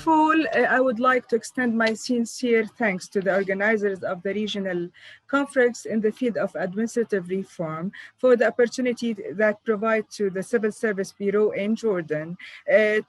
of all, I would like to extend my sincere thanks to the organizers of the regional conference in the field of administrative reform for the opportunity that provide to the Civil Service Bureau in Jordan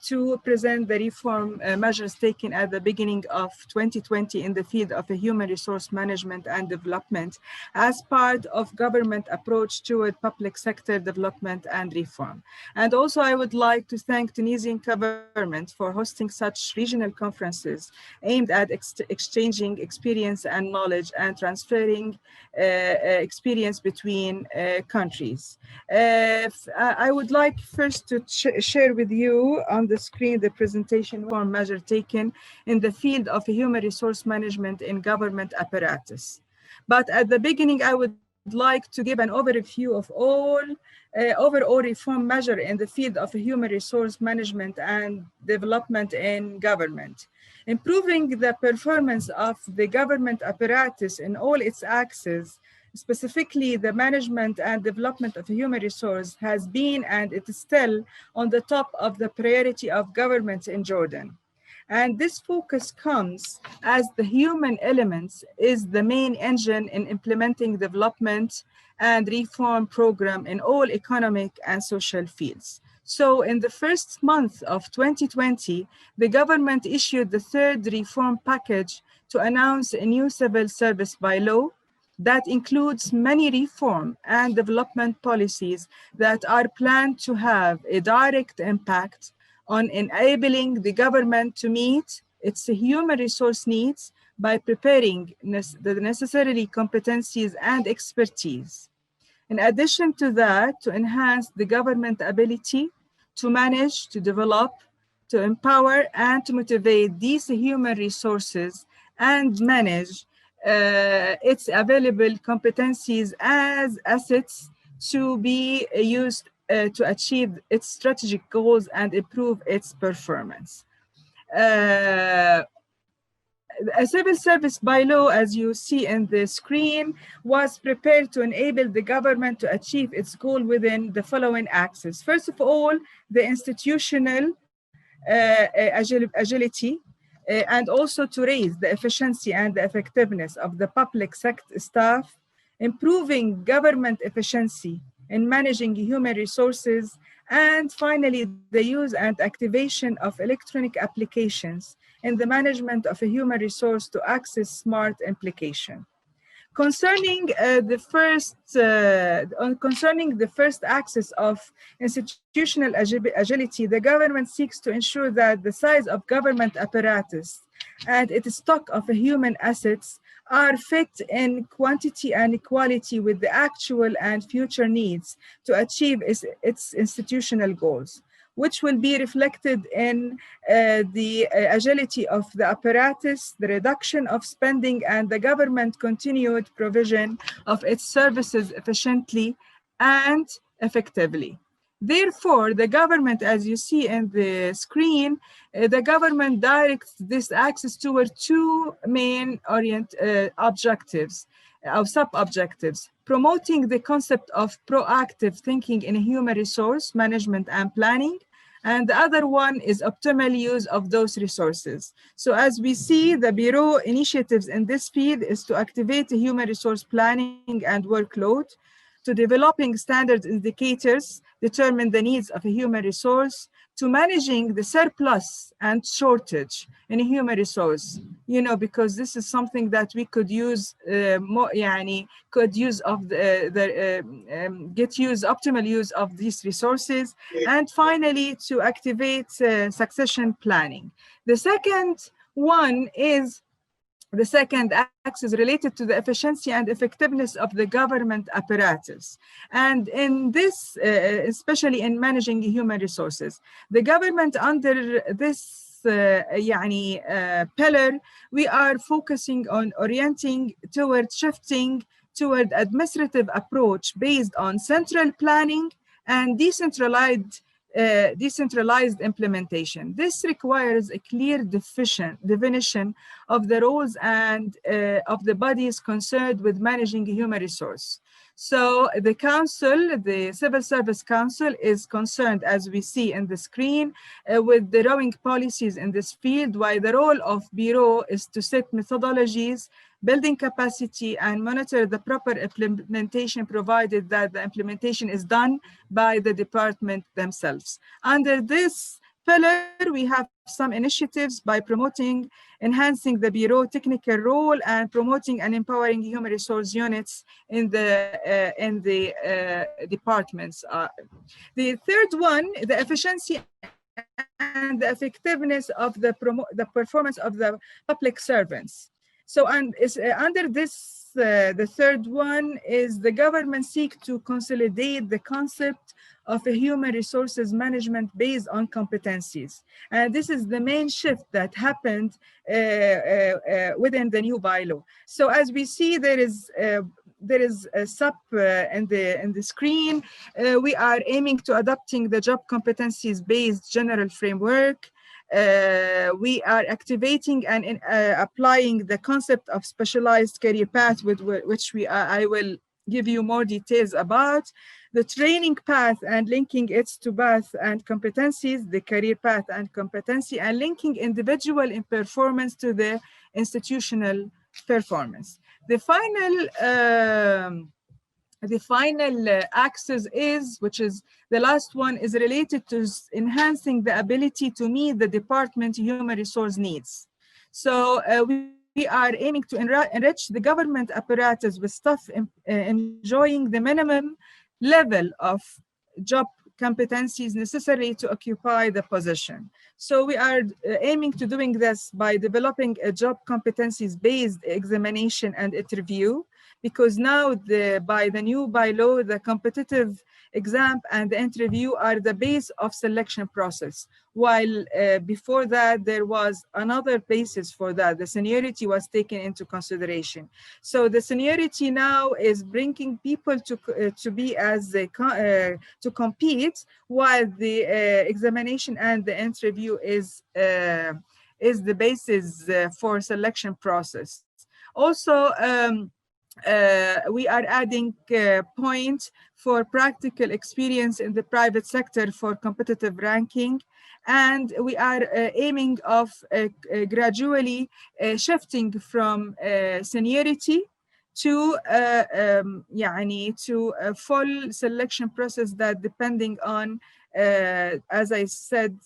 to present the reform measures taken at the beginning of 2020 in the field of human resource management and development as part of government approach toward public sector development and reform. And also I would like to thank Tunisian government for hosting such regional conferences aimed at exchanging experience and knowledge and transferring experience between countries. I would like first to share with you on the screen the presentation for measure taken in the field of human resource management in government apparatus. But at the beginning, I would like to give an overview of all overall reform measure in the field of human resource management and development in government. Improving the performance of the government apparatus in all its axes, specifically the management and development of human resource, has been and it is still on the top of the priority of governments in Jordan. And this focus comes as the human elements is the main engine in implementing development and reform program in all economic and social fields. So in the first month of 2020, the government issued the third reform package to announce a new civil service bylaw that includes many reform and development policies that are planned to have a direct impact on enabling the government to meet its human resource needs by preparing the necessary competencies and expertise. In addition to that, to enhance the government ability to manage, to develop, to empower, and to motivate these human resources and manage its available competencies as assets to be used to achieve its strategic goals and improve its performance. A civil service bylaw, as you see in the screen, was prepared to enable the government to achieve its goal within the following axes. First of all, the institutional agility, and also to raise the efficiency and the effectiveness of the public sector staff, improving government efficiency in managing human resources, and finally, the use and activation of electronic applications in the management of a human resource to access smart implication. Concerning the first axis of institutional agility, the government seeks to ensure that the size of government apparatus and its stock of human assets are fit in quantity and quality with the actual and future needs to achieve its institutional goals, which will be reflected in the agility of the apparatus, the reduction of spending, and the government continued provision of its services efficiently and effectively. Therefore, the government, as you see in the screen, the government directs this axis toward two main objectives, or sub-objectives: promoting the concept of proactive thinking in human resource management and planning, and the other one is optimal use of those resources. So as we see, the Bureau initiatives in this field is to activate the human resource planning and workload, to developing standard indicators, determine the needs of a human resource, to managing the surplus and shortage in a human resource, you know, because this is something that we could use more, optimal use of these resources, and finally to activate succession planning. The second one is the second axis related to the efficiency and effectiveness of the government apparatus. And in this, especially in managing human resources, the government under this pillar, we are focusing on orienting toward shifting toward administrative approach based on central planning and decentralized implementation. This requires a clear definition of the roles and of the bodies concerned with managing human resource. So the council, the Civil Service Council, is concerned, as we see in the screen, with the rowing policies in this field, while the role of Bureau is to set methodologies, building capacity, and monitor the proper implementation, provided that the implementation is done by the department themselves. Under this pillar, we have some initiatives by promoting, enhancing the Bureau technical role and promoting and empowering human resource units in the departments. The third one, the efficiency and the effectiveness of the performance of the public servants. So, under this, the third one is the government seek to consolidate the concept of a human resources management based on competencies. And this is the main shift that happened within the new bylaw. So as we see, there is a sub in the screen. We are aiming to adopting the job competencies based general framework. We are activating and applying the concept of specialized career path, with which I will give you more details about. The training path and linking it to path and competencies, the career path and competency, and linking individual in performance to the institutional performance. The final axis is, which is the last one, is related to enhancing the ability to meet the department human resource needs. So we are aiming to enrich the government apparatus with staff enjoying the minimum level of job competencies necessary to occupy the position. So we are aiming to doing this by developing a job competencies-based examination and interview, because now by the new bylaw, the competitive exam and the interview are the base of selection process, while before that there was another basis for that. The seniority was taken into consideration. So the seniority now is bringing people to be as to compete, while the examination and the interview is the basis for selection process. Also, we are adding points for practical experience in the private sector for competitive ranking, and we are aiming of gradually shifting from seniority to to a full selection process that depending on, as I said,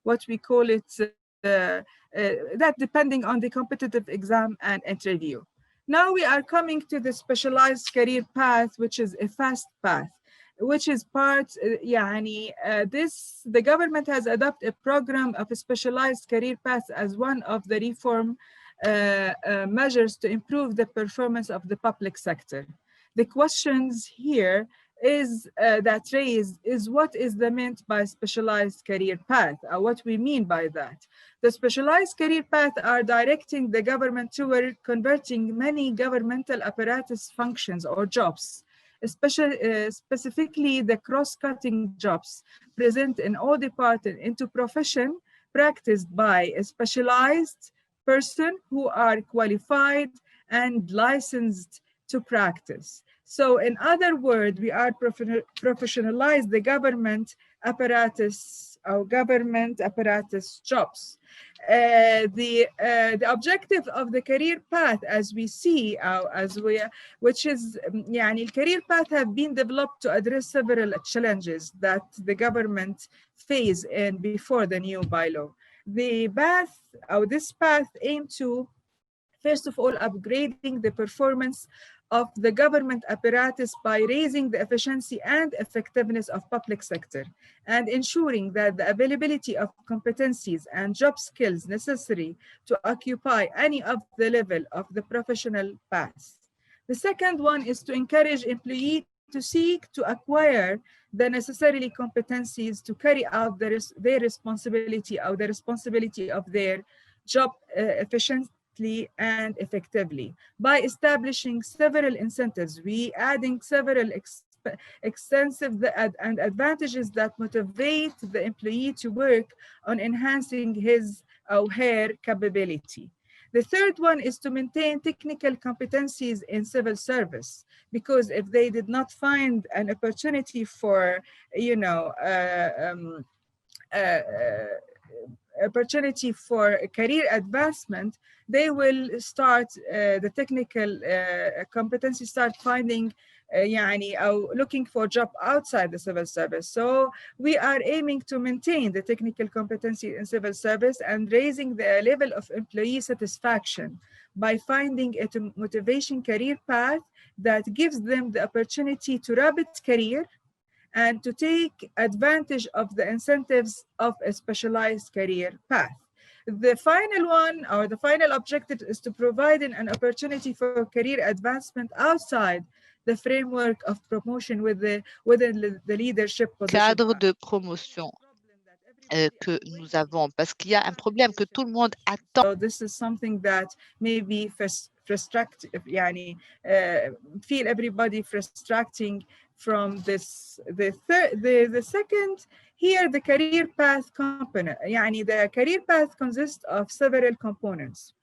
what we call it, that depending on the competitive exam and interview. Now we are coming to the specialized career path, which is a fast path, which is part, the government has adopted a program of a specialized career path as one of the reform measures to improve the performance of the public sector. The questions here is that raised is what is meant by specialized career path, or what we mean by that. The specialized career path are directing the government toward converting many governmental apparatus functions or jobs, specifically the cross-cutting jobs present in all departments, into profession practiced by a specialized person who are qualified and licensed to practice. So in other words, we are professionalize the government apparatus or government apparatus jobs. The objective of the career path, as we see, which is, career path have been developed to address several challenges that the government faced before the new bylaw. The path, or this path, aim to, first of all, upgrading the performance of the government apparatus by raising the efficiency and effectiveness of public sector and ensuring that the availability of competencies and job skills necessary to occupy any of the level of the professional path. The second one is to encourage employees to seek to acquire the necessary competencies to carry out their responsibility, or the responsibility of their job efficiently and effectively by establishing several incentives. We adding several extensive and advantages that motivate the employee to work on enhancing his or her capability. The third one is to maintain technical competencies in civil service, because if they did not find an opportunity for, you know, opportunity for career advancement, they will start the technical competency, start finding looking for a job outside the civil service. So we are aiming to maintain the technical competency in civil service and raising the level of employee satisfaction by finding a motivation career path that gives them the opportunity to rapid career and to take advantage of the incentives of a specialized career path. The final one, or the final objective, is to provide an opportunity for career advancement outside the framework of promotion within the leadership position. Cadre de promotion que nous avons, parce qu'il y a un problème que tout le monde attend. So this is something that may be frustrating, feel everybody frustrating from this. The second, here the career path component, the career path consists of several components.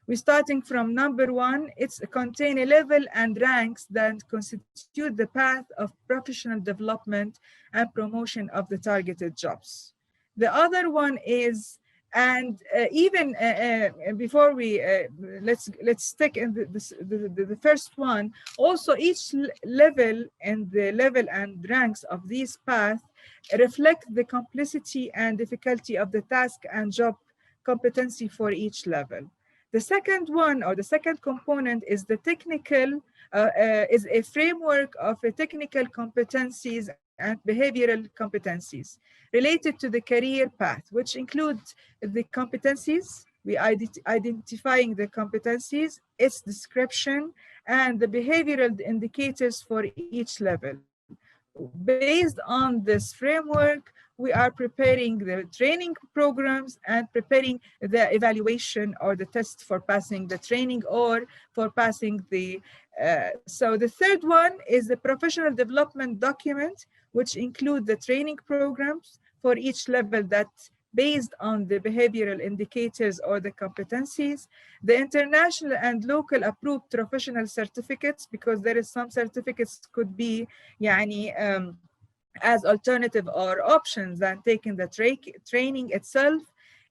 We're starting from number one, it's contain a level and ranks that constitute the path of professional development and promotion of the targeted jobs. The other one is, and even before we let's stick in the first one, also each level and the level and ranks of these paths reflect the complexity and difficulty of the task and job competency for each level. The second one, or the second component, is the technical, is a framework of technical competencies and behavioral competencies related to the career path, which include the competencies, we identifying the competencies, its description, and the behavioral indicators for each level. Based on this framework, we are preparing the training programs and preparing the evaluation or the test for passing the training or for passing the, so the third one is the professional development document, which include the training programs for each level that based on the behavioral indicators or the competencies, the international and local approved professional certificates, because there is some certificates could be as alternative or options than taking the training itself,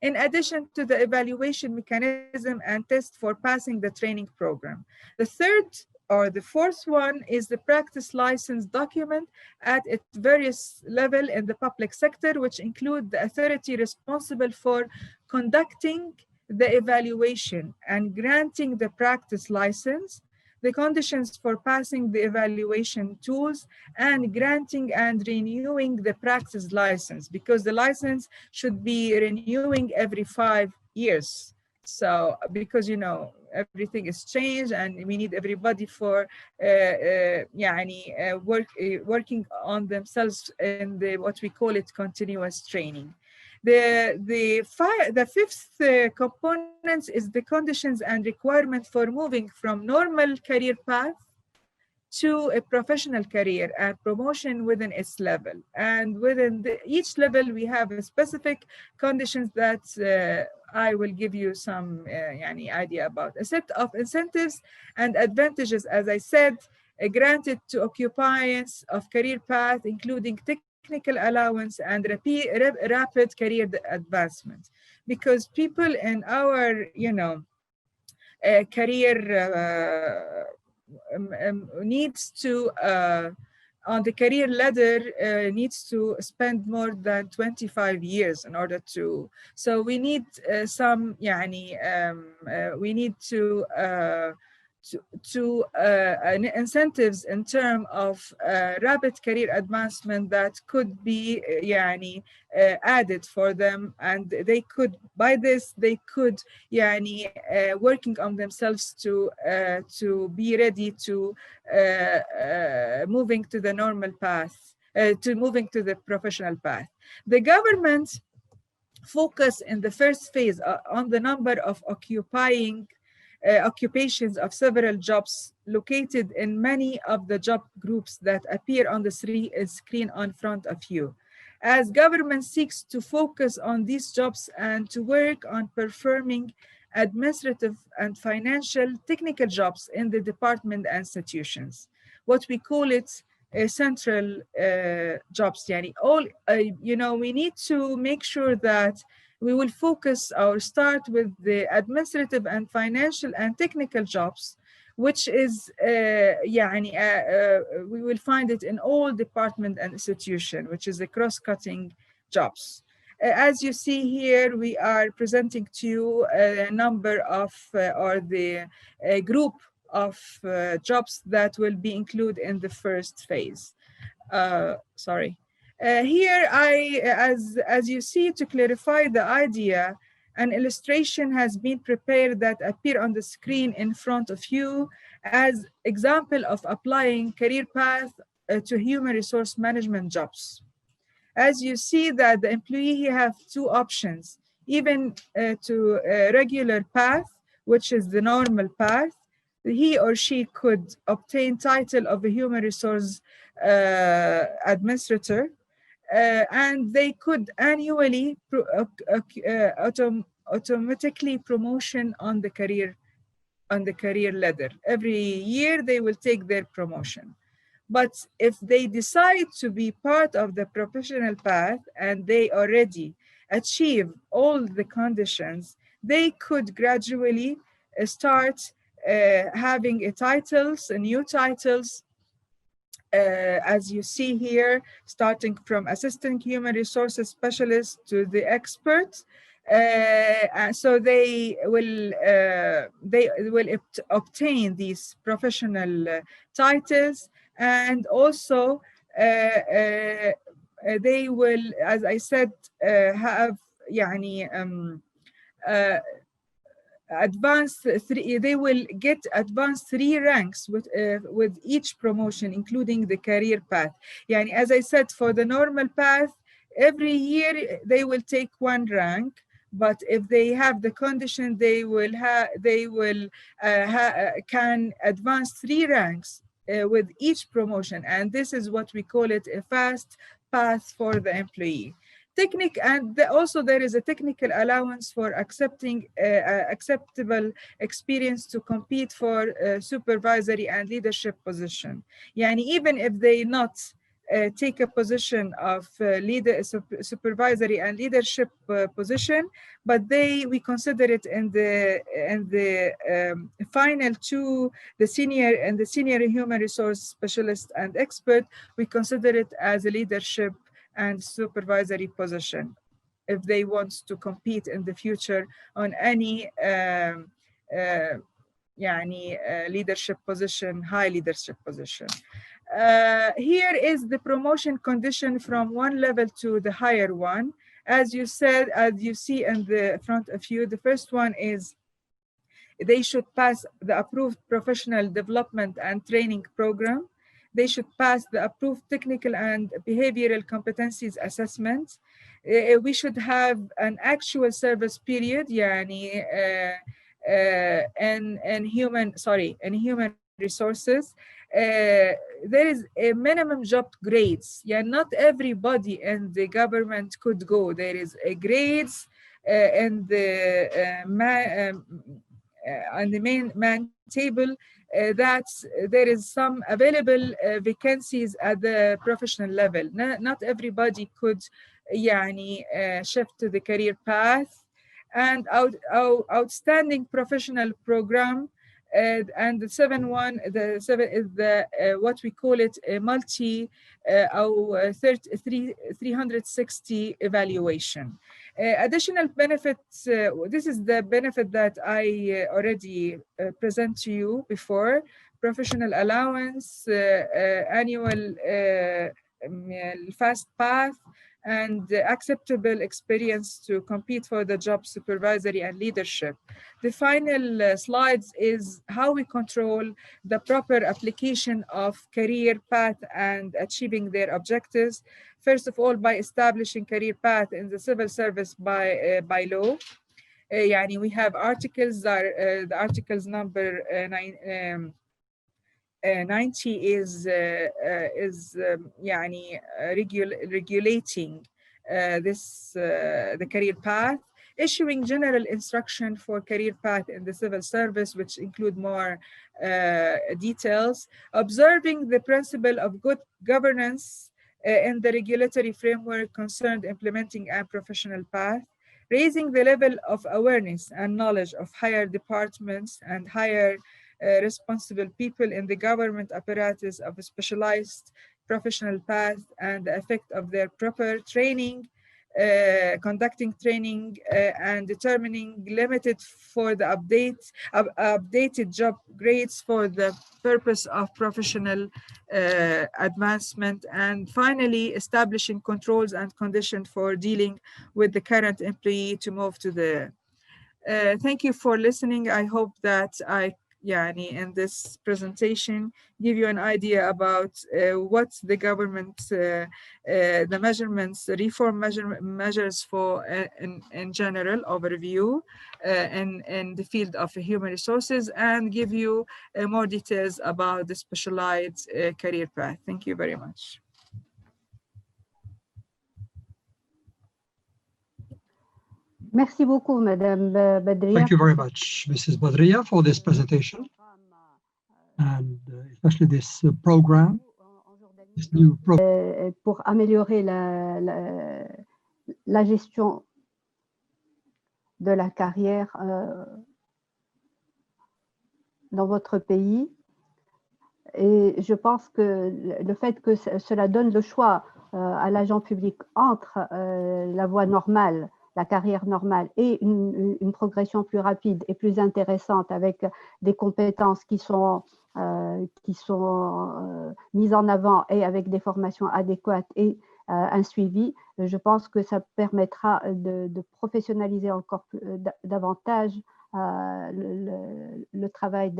in addition to the evaluation mechanism and test for passing the training program. The third or the fourth one is the practice license document at its various level in the public sector, which include the authority responsible for conducting the evaluation and granting the practice license, the conditions for passing the evaluation tools, and granting and renewing the practice license, because the license should be renewing every 5 years. So, because everything is changed and we need everybody for working on themselves in what we call it continuous training. The fifth component is the conditions and requirements for moving from normal career path to a professional career and promotion within its level. And within each level, we have specific conditions that I will give you some idea about. A set of incentives and advantages, as I said, granted to occupiers of career path, including technical allowance and rapid career advancement. Because people in our, career needs to, on the career ladder, needs to spend more than 25 years in order to, so we need some, we need to incentives in terms of rapid career advancement that could be added for them, and they could, by this they could working on themselves to be ready to moving to the normal path, to moving to the professional path. The government focus in the first phase on the number of occupations of several jobs located in many of the job groups that appear on the screen in front of you. As government seeks to focus on these jobs and to work on performing administrative and financial technical jobs in the department and institutions. What we call it central jobs. Yani all, you know, we need to make sure that we will focus or start with the administrative and financial and technical jobs, which is we will find it in all department and institution, which is the cross-cutting jobs. As you see here, we are presenting to you a number of or the group of jobs that will be included in the first phase. Here, as you see, to clarify the idea, an illustration has been prepared that appear on the screen in front of you as example of applying career path to human resource management jobs. As you see that the employee have two options, even to a regular path, which is the normal path. He or she could obtain title of a human resource administrator, and they could annually automatically promotion on the career ladder. Every year they will take their promotion. But if they decide to be part of the professional path and they already achieve all the conditions, they could gradually start having new titles, as you see here, starting from assistant human resources specialist to the expert. So they will obtain these professional titles, and also they will, as I said, have they will get advanced 3 ranks with each promotion, including the career path. Yani, as I said, for the normal path, every year they will take 1 rank, but if they have the condition, they can advance 3 ranks with each promotion, and this is what we call it a fast path for the employee. Also there is a technical allowance for accepting acceptable experience to compete for supervisory and leadership position. Yani, even if they not take a position of supervisory and leadership position, but we consider it in the final 2, the senior human resource specialist and expert, we consider it as a leadership and supervisory position if they want to compete in the future on any leadership position, high leadership position. Here is the promotion condition from 1 level to the higher one. As you see in the front of you, the first one is they should pass the approved professional development and training program. They should pass the approved technical and behavioral competencies assessment. We should have an actual service period, yani, in human resources. There is a minimum job grades. Yeah, not everybody in the government could go. There is a grades in the on the main table that there is some available vacancies at the professional level. Not everybody could shift to the career path. And outstanding professional program, and the 7 is the what we call it a multi 360 evaluation. Additional benefits, this is the benefit that I already present to you before: professional allowance, annual fast path, and acceptable experience to compete for the job supervisory and leadership. The final slides is how we control the proper application of career path and achieving their objectives. First of all, by establishing career path in the civil service by law. We have articles, the articles number 90 is regulating the career path. issuing general instruction for career path in the civil service, which include more details, observing the principle of good governance in the regulatory framework concerned implementing a professional path, raising the level of awareness and knowledge of higher departments and higher responsible people in the government apparatus of a specialized professional path and the effect of their proper training, conducting training and determining limited for the updated job grades for the purpose of professional advancement, and finally establishing controls and conditions for dealing with the current employee to move to the thank you for listening. I hope that I in this presentation give you an idea about what the government, the measurements, the reform measures for in general overview in the field of human resources, and give you more details about the specialized career path. Thank you very much. Merci beaucoup, Madame Bedriة. Thank you very much, Mrs. Bedriة, for this presentation, and especially this program, this new program. Pour améliorer la gestion de la carrière dans votre pays. Et je pense que le fait que cela donne le choix à l'agent public entre la voie normale, la carrière normale et une progression plus rapide et plus intéressante avec des compétences qui sont mises en avant et avec des formations adéquates et un suivi, je pense que ça permettra de professionnaliser encore davantage le travail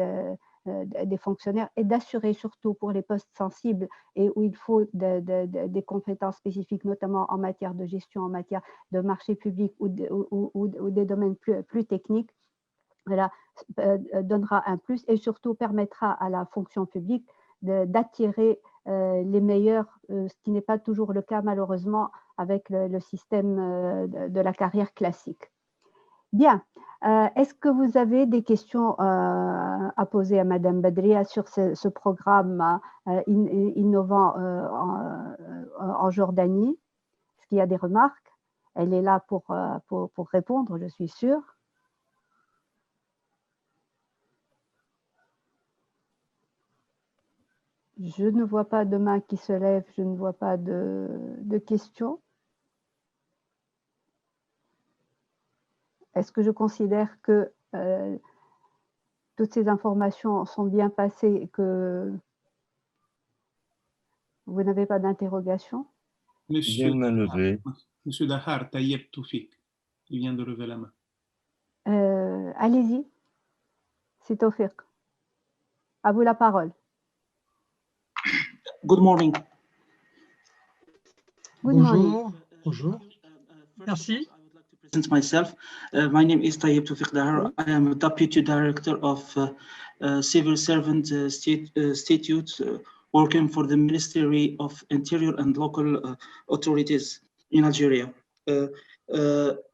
des fonctionnaires et d'assurer surtout pour les postes sensibles et où il faut des compétences spécifiques, notamment en matière de gestion, en matière de marché public ou des domaines plus techniques. Voilà, donnera un plus et surtout permettra à la fonction publique d'attirer les meilleurs, ce qui n'est pas toujours le cas malheureusement avec le système de la carrière classique. Bien, est-ce que vous avez des questions à poser à Madame Bedriة sur ce programme innovant en Jordanie? Est-ce qu'il y a des remarques? Elle est là pour répondre, je suis sûre. Je ne vois pas de main qui se lève, je ne vois pas de questions. Est-ce que je considère que toutes ces informations sont bien passées et que vous n'avez pas d'interrogation? Monsieur Dahar, Tayyip Toufik, il vient de lever la main. Allez-y, c'est Toufik. À vous la parole. Good morning. Good morning. Bonjour. Merci. Present myself. My name is Tayyip Toufik Dahar. I am a Deputy Director of Civil Servant Statutes working for the Ministry of Interior and Local Authorities in Algeria.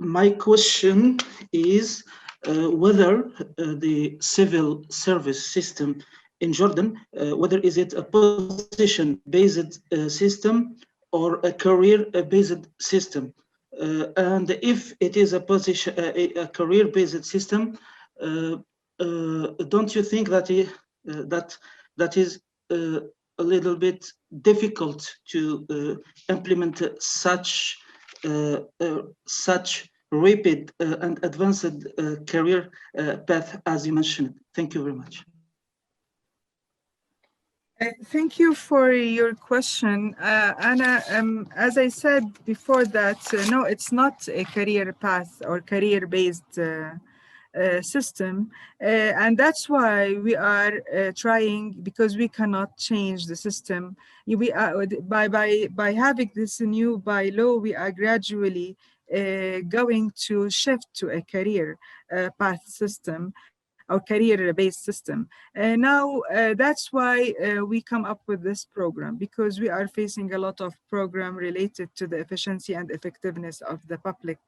My question is whether the civil service system in Jordan, whether is it a position-based system or a career-based system? And if it is a career-based system, don't you think that that is a little bit difficult to implement such rapid and advanced career path as you mentioned? Thank you very much. Thank you for your question, Anna. As I said before that, no, it's not a career path or career-based system, and that's why we are trying, because we cannot change the system. We are, by having this new bylaw, we are gradually going to shift to a career path system. our career-based system. Now, that's why we come up with this program, because we are facing a lot of program related to the efficiency and effectiveness of the public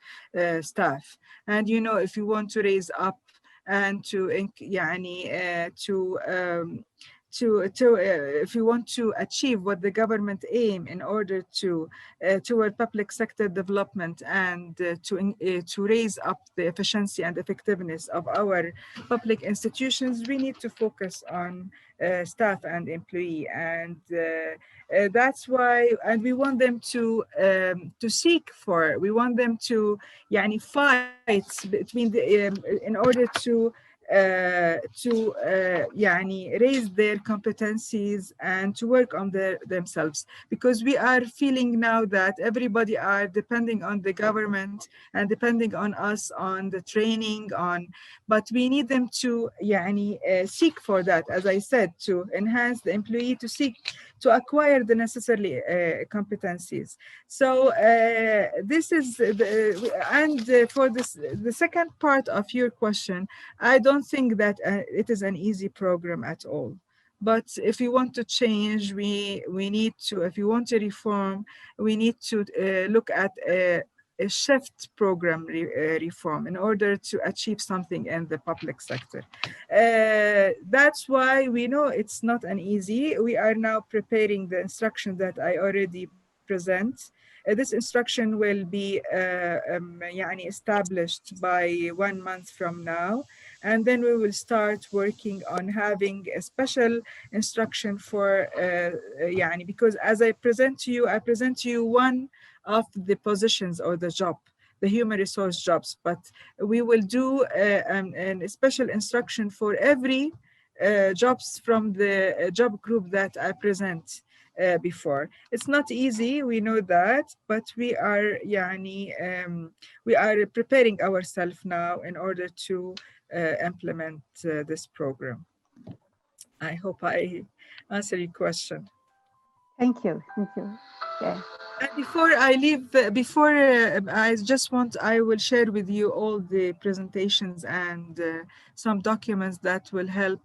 staff. And you know, if you want to raise up and to if you want to achieve what the government aim in order to toward public sector development and to raise up the efficiency and effectiveness of our public institutions, we need to focus on staff and employee, and that's why. And we want them to seek for. We want them to fight between the in order to raise their competencies and to work on themselves, because we are feeling now that everybody are depending on the government and depending on us on the training but we need them to seek for that, as I said, to enhance the employee, to seek to acquire the necessary competencies. So this is for the second part of your question, I don't think that it is an easy program at all. But if you want to change, we need to, if you want to reform, we need to look at a shift program reform in order to achieve something in the public sector. That's why we know it's not an easy. We are now preparing the instruction that I already present. This instruction will be established by 1 month from now. And then we will start working on having a special instruction for, because as I present to you one of the positions or the job, the human resource jobs, but we will do a special instruction for every jobs from the job group that I present before. It's not easy, we know that, but we are preparing ourselves now in order to implement this program. I hope I answer your question. Thank you. Yeah. And before I leave, I will share with you all the presentations and some documents that will help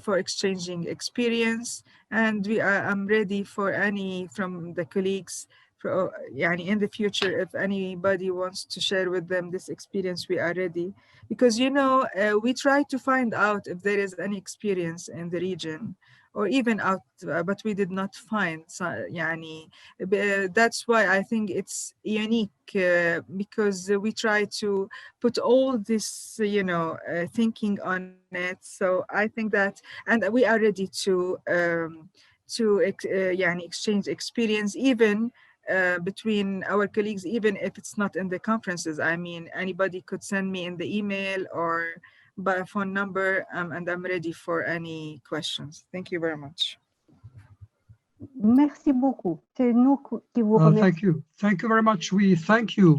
for exchanging experience. And I'm ready for any from the colleagues in the future, if anybody wants to share with them this experience, we are ready. Because, we try to find out if there is any experience in the region or even out, but we did not find. That's why I think it's unique, because we try to put all this, thinking on it. So I think that, and we are ready to exchange experience, even between our colleagues, even if it's not in the conferences. I mean, anybody could send me in the email or by a phone number, and I'm ready for any questions. Thank you very much. Merci beaucoup. C'est nous qui vous remercions. Thank you very much. We thank you